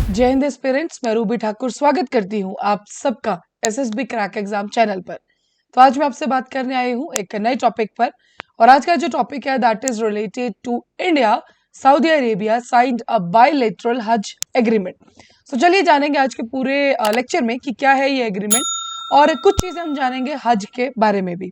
जय हिंद एस्पिरेंट्स, मैं रूबी ठाकुर स्वागत करती हूँ आप सबका एसएसबी क्रैक एग्जाम चैनल पर। तो आज मैं आपसे बात करने आई हूँ एक नए टॉपिक पर, और आज का जो टॉपिक है that is related to India Saudi Arabia signed a bilateral Hajj agreement. तो चलिए जानेंगे आज के पूरे लेक्चर में कि क्या है ये एग्रीमेंट, और कुछ चीजें हम जानेंगे हज के बारे में भी।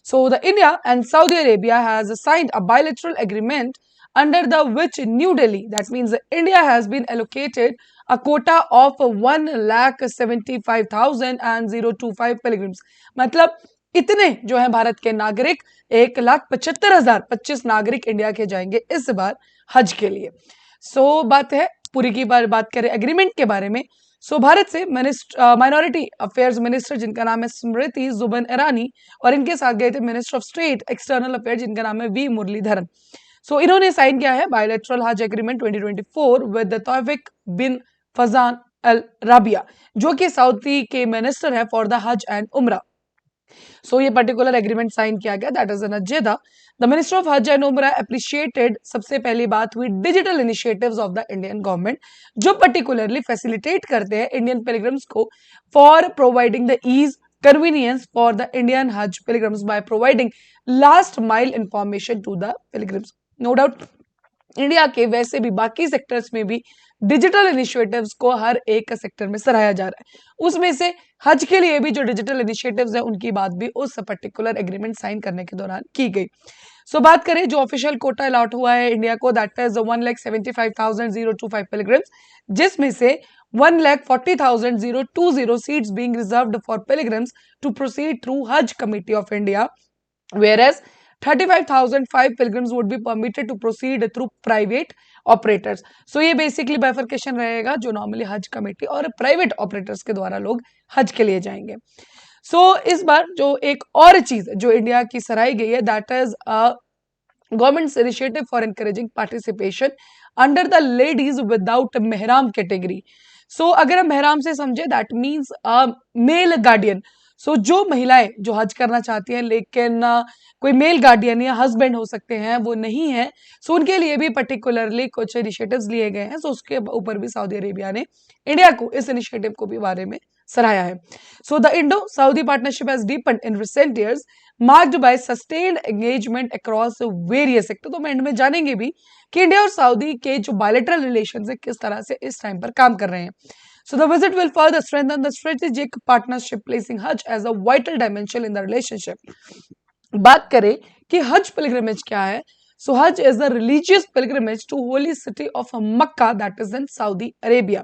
So the India and Saudi Arabia has signed a bilateral agreement under the which New Delhi, that means India, has been allocated a quota of 1,75,025 pilgrims। मतलब इतने जो है भारत के नागरिक 1,75,025 नागरिक इंडिया के जाएंगे इस बार हज के लिए। बात है पूरी की बात करें एग्रीमेंट के बारे में। भारत से माइनॉरिटी अफेयर्स मिनिस्टर जिनका नाम है स्मृति जुबिन ईरानी, और इनके साथ गए थे minister of state external affair जिनका नाम है वी मुरलीधरन। इन्होंने साइन किया है bilateral Hajj agreement 2024 with Taufiq बिन फजान अल राबिया, जो कि सऊदी के मिनिस्टर है फॉर द हज एंड उमरा। ये पर्टिकुलर एग्रीमेंट साइन किया गया, that is in Jeddah. The minister of Hajj and Umrah appreciated, सबसे पहली बात हुई digital initiatives of the Indian government, जो पर्टिकुलरली फैसिलिटेट करते हैं इंडियन पिलग्रिम्स को for providing the ease convenience for the Indian Hajj pilgrims by providing last mile information to the pilgrims। No doubt India के वैसे भी बाकी sectors में भी डिजिटल इनिशिएटिव्स को हर एक सेक्टर में सराहा जा रहा है, उसमें से हज के लिए भी जो डिजिटल इनिशिएटिव्स है उनकी बात भी उस पर्टिकुलर एग्रीमेंट साइन करने के दौरान की गई। बात करें जो ऑफिशियल कोटा अलॉट हुआ है इंडिया को, दैट इज 1,75,025 पिलग्रिम्स, जिसमें से 1,40,020 seats being reserved for pilgrims to proceed through Haj Committee of India, whereas 35,005 pilgrims would be permitted to proceed through private operators। ये बेसिकली बाइफर्केशन रहेगा जो नॉर्मली हज committee और प्राइवेट ऑपरेटर्स के द्वारा लोग हज के लिए जाएंगे। इस बार जो एक और चीज जो इंडिया की सराही गई है, that is government's initiative for encouraging participation under the ladies without मेहराम कैटेगरी। अगर हम मेहराम से समझे दैट मीन्स मेल गार्डियन। जो महिलाएं जो हज करना चाहती हैं लेकिन कोई मेल गार्डियन या हस्बैंड हो सकते हैं वो नहीं है, उनके लिए भी पर्टिकुलरली कुछ इनिशिएटिव्स लिए गए हैं। उसके ऊपर भी सऊदी अरेबिया ने इंडिया को इस इनिशिएटिव को भी बारे में सराहाया है। The Indo Saudi partnership has deepened in recent years marked by sustained engagement across various sector. तो हम एंड में जानेंगे भी कि इंडिया और सऊदी के जो बायलैटरल रिलेशंस है किस तरह से इस टाइम पर काम कर रहे हैं। The visit will further strengthen the strategic partnership, placing Hajj as a vital dimension in the relationship। बात करें कि हज पिलग्रिमेज क्या है, Hajj is the religious pilgrimage to holy city of Mecca, that is in Saudi Arabia.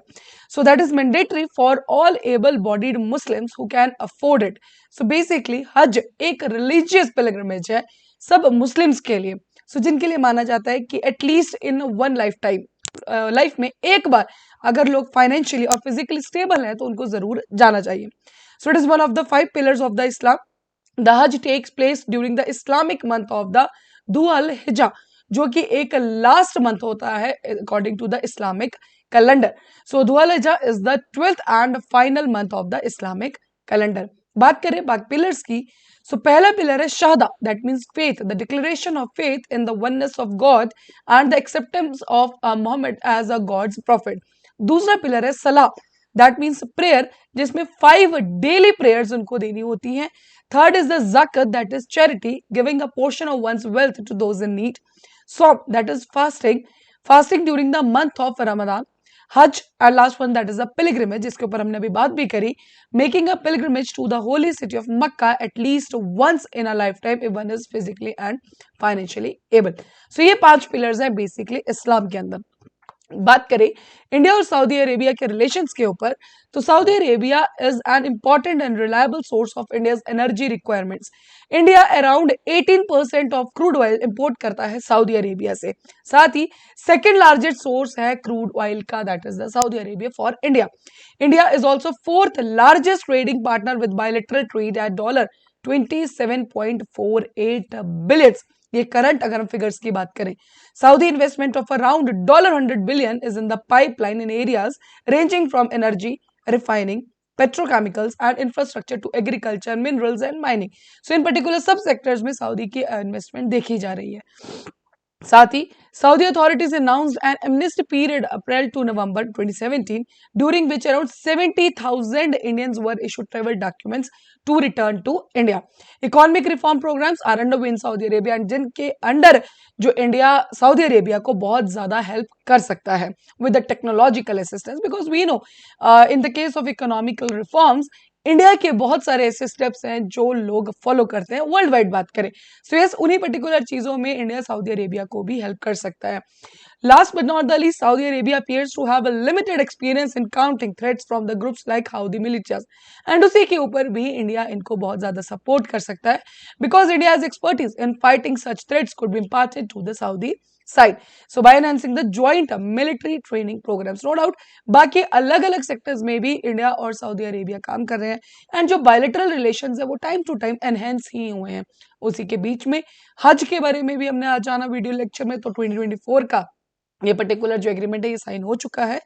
That is mandatory for all able bodied Muslims who can afford it. Basically Hajj एक religious pilgrimage है सब Muslims के लिए, जिनके लिए माना जाता है कि at least in one life time, life में एक बार अगर लोग फाइनेंशियली और फिजिकली स्टेबल हैं तो उनको जरूर जाना चाहिए। It is one of the 5 pillars of the Islam. The Hajj takes place during the Islamic month of the Dhul Hijjah, जो कि एक लास्ट मंथ होता है according to the Islamic calendar. Dhul Hijjah is the 12th and final month of the Islamic calendar. बात करें बाकी pillars की, पहला पिलर है शहादा, that means faith, the declaration of faith in the oneness of God and the acceptance of Muhammad as a God's prophet. दूसरा pillar है Salah, that means prayer, जिसमें 5 डेली प्रेयर्स उनको देनी होती हैं। Third is the zakat, that is charity, giving a portion of one's wealth to those in need. Sawm, that is fasting during the month of Ramzan. Hajj and last one that is a pilgrimage, जिसके ऊपर हमने अभी बात भी करी, making a pilgrimage to the holy city of Mecca at least once in a lifetime if one is physically and financially able. ये 5 pillars हैं basically इस्लाम के अंदर। बात करें इंडिया और सऊदी अरेबिया के रिलेशंस के ऊपर, Saudi Arabia is an important and reliable source of India's energy requirements. India around 18% of crude oil import करता है सऊदी अरेबिया से, साथ ही सेकेंड लार्जेस्ट सोर्स है क्रूड ऑयल का, that is the Saudi Arabia for India. India is also 4th largest trading partner with bilateral trade at $27.48 billion. ये current अगर हम figures की बात करें, Saudi investment of around $100 billion is in the pipeline in areas ranging from energy, refining, petrochemicals and infrastructure to agriculture, minerals and mining. इन particular sub sectors में Saudi की investment देखी जा रही है। साथ ही Saudi authorities announced an amnesty period April to November 2017, during which around 70,000 Indians were issued travel documents to return to India. Economic reform programs are underway in Saudi Arabia, and जिनके under जो India Saudi Arabia को बहुत ज़्यादा help कर सकता है with the technological assistance, because we know in the case of economical reforms India के बहुत सारे ऐसे स्टेप्स हैं जो लोग फॉलो करते हैं वर्ल्ड वाइड बात करें. सो यस, उन्हीं पर्टिकुलर चीज़ों में इंडिया सऊदी अरेबिया को भी हेल्प कर सकता है. Last but not the least, Saudi Arabia appears to have a limited experience in counting threats from the groups like Houthi militias. And उसी के ऊपर भी इंडिया इनको बहुत ज़्यादा सपोर्ट कर सकता है, because India's expertise in fighting such threats could be imparted to the Saudi side. So by enhancing the joint military training programs, no doubt बाकी अलग अलग सेक्टर्स में भी इंडिया और सऊदी अरेबिया काम कर रहे हैं, एंड जो बायलैटरल रिलेशंस है वो टाइम टू टाइम एनहेंस ही हुए हैं. उसी के बीच में हज के बारे में भी हमने आज जाना वीडियो लेक्चर में, तो 2024 का ये पर्टिकुलर जो एग्रीमेंट है ये साइन हो चुका है.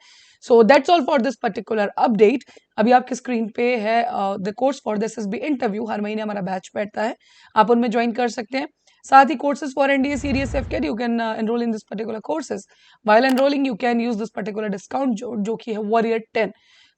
So that's all for this particular update. अभी आपकी स्क्रीन पे है the course for the SSB interview. हर महीने हमारा बैच बैठता है, आप उनमें ज्वाइन कर सकते हैं. साथ ही courses for NDA CDS AFCAT, you can enrol in this particular courses. While enrolling you can use this particular discount जो कि है warrior 10.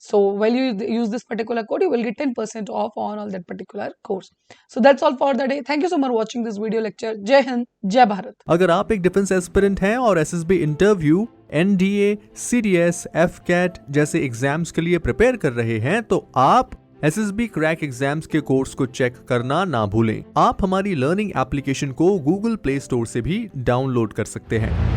So while you use this particular code, you will get 10% off on all that particular course. So that's all for the day. Thank you so much for watching this video lecture. जय हिंद, जय भारत. अगर आप एक defence aspirant हैं और SSB interview, NDA, CDS, एफकेट जैसे exams के लिए प्रिपेयर कर रहे हैं, तो आप एसएसबी क्रैक एग्जाम्स के कोर्स को चेक करना ना भूलें. आप हमारी लर्निंग एप्लीकेशन को गूगल प्ले स्टोर से भी डाउनलोड कर सकते हैं.